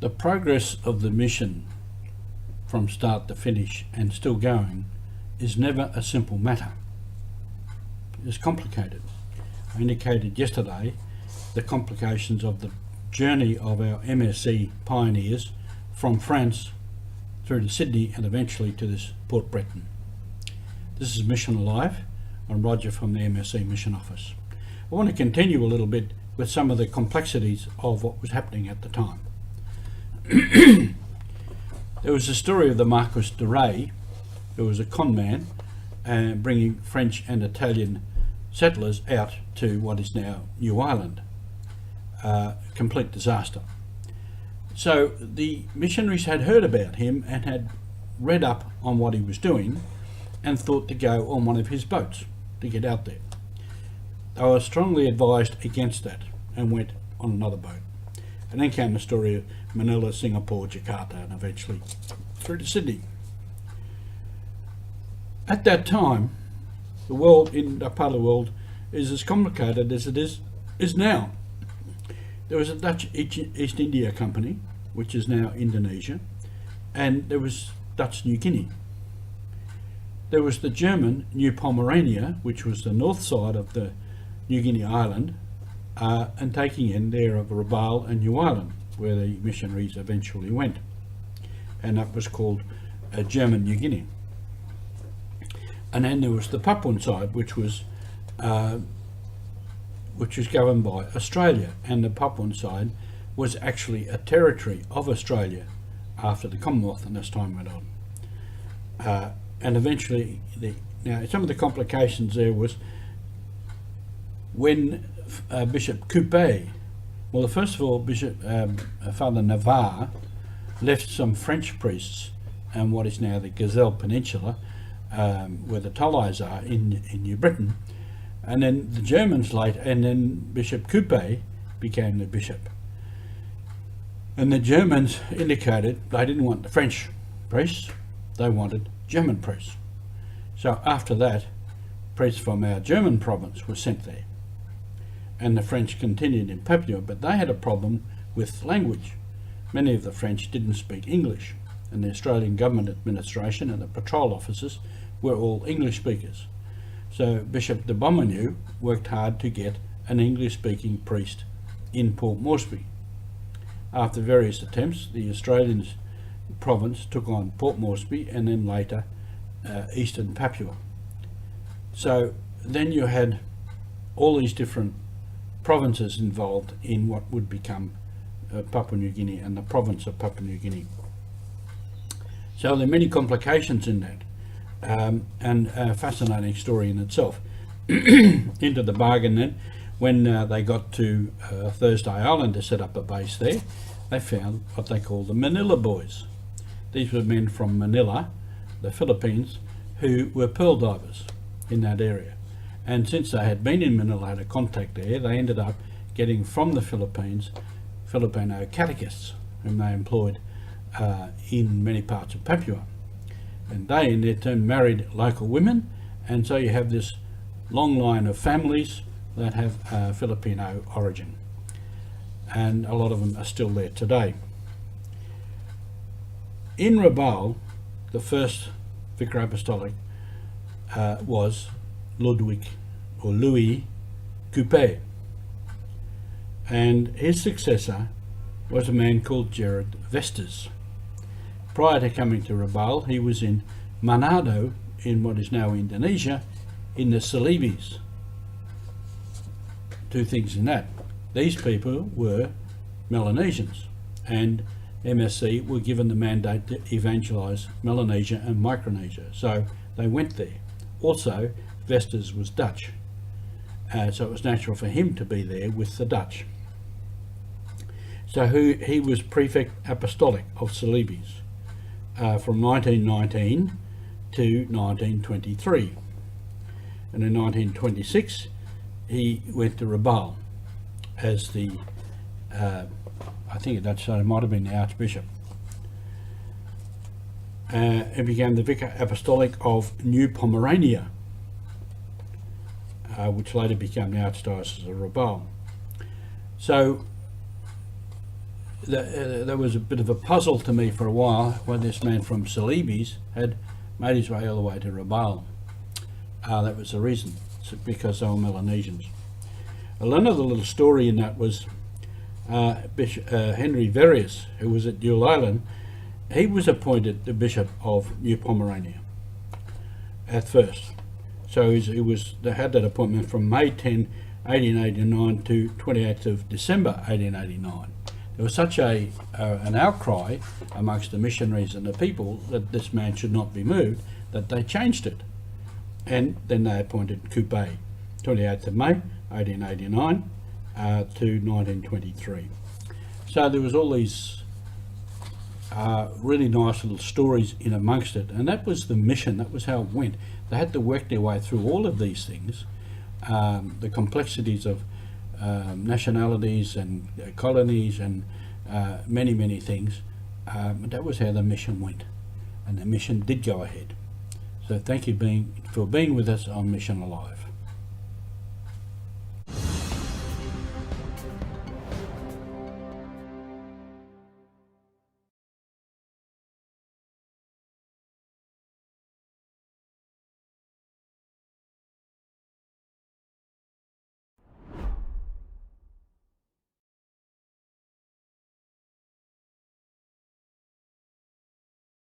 The progress of the mission from start to finish and still going is never a simple matter. It's complicated. I indicated yesterday the complications of the journey of our MSC pioneers from France through to Sydney and eventually to this Port Breton. This is Mission Alive. I'm Roger from the MSC Mission Office. I want to continue a little bit with some of the complexities of what was happening at the time. There was a story of the Marquis de Ray, who was a con man, bringing French and Italian settlers out to what is now New Ireland. Complete disaster. So the missionaries had heard about him and had read up on what he was doing and thought to go on one of his boats to get out there. They were strongly advised against that and went on another boat. And then came the story of Manila, Singapore, Jakarta, and eventually through to Sydney. At that time, the world, in that part of the world, is as complicated as it is now. There was a Dutch East India Company, which is now Indonesia, and there was Dutch New Guinea. There was the German New Pomerania, which was the north side of the New Guinea island, and taking in there of Rabaul and New Ireland, where the missionaries eventually went, and that was called German New Guinea. And then there was the Papuan side, which was governed by Australia, and the Papuan side was actually a territory of Australia after the Commonwealth, and as time went on. And eventually, now some of the complications there was when Bishop Coupet, well, first of all, Bishop Father Navarre left some French priests and what is now the Gazelle Peninsula, where the Talais are in New Britain, and then the Germans later, and then Bishop Coupet became the bishop. And the Germans indicated they didn't want the French priests, they wanted German priests. So after that, priests from our German province were sent there. And the French continued in Papua, but they had a problem with language. Many of the French didn't speak English, and the Australian government administration and the patrol officers were all English speakers. So Bishop de Beaumanoux worked hard to get an English-speaking priest in Port Moresby. After various attempts, the Australian province took on Port Moresby and then later Eastern Papua. So then you had all these different provinces involved in what would become Papua New Guinea and the province of Papua New Guinea. So there are many complications in that, and a fascinating story in itself. Into the bargain then, when they got to Thursday Island to set up a base there, they found what they call the Manila Boys. These were men from Manila, the Philippines, who were pearl divers in that area. And since they had been in Manila, had a contact there, they ended up getting from the Philippines Filipino catechists, whom they employed in many parts of Papua. And they in their turn married local women, and so you have this long line of families that have Filipino origin. And a lot of them are still there today. In Rabaul, the first Vicar Apostolic was Louis Coupet, and his successor was a man called Gerard Vestas. Prior to coming to Rabaul, he was in Manado, in what is now Indonesia, in the Celebes. Two things in that. These people were Melanesians, and MSC were given the mandate to evangelise Melanesia and Micronesia, so they went there. Also, Vestas was Dutch, so it was natural for him to be there with the Dutch. So he was Prefect Apostolic of Celebes from 1919 to 1923. And in 1926 he went to Rabaul as the, I think it might have been the Archbishop. He became the Vicar Apostolic of New Pomerania, which later became the Archdiocese of Rabaul. So there was a bit of a puzzle to me for a while when this man from Celebes had made his way all the way to Rabaul. That was the reason, because they were Melanesians. Another little story in that was Bishop Henry Varius, who was at Dual Island. He was appointed the Bishop of New Pomerania at first. So they had that appointment from May 10, 1889 to 28th of December 1889. There was such an outcry amongst the missionaries and the people that this man should not be moved that they changed it. And then they appointed Coupé, 28th of May 1889 to 1923. So there was all these really nice little stories in amongst it, and that was the mission. That was how it went. They had to work their way through all of these things, the complexities of nationalities and colonies and many things. That was how the mission went, and the mission did go ahead. So thank you for being with us on Mission Alive.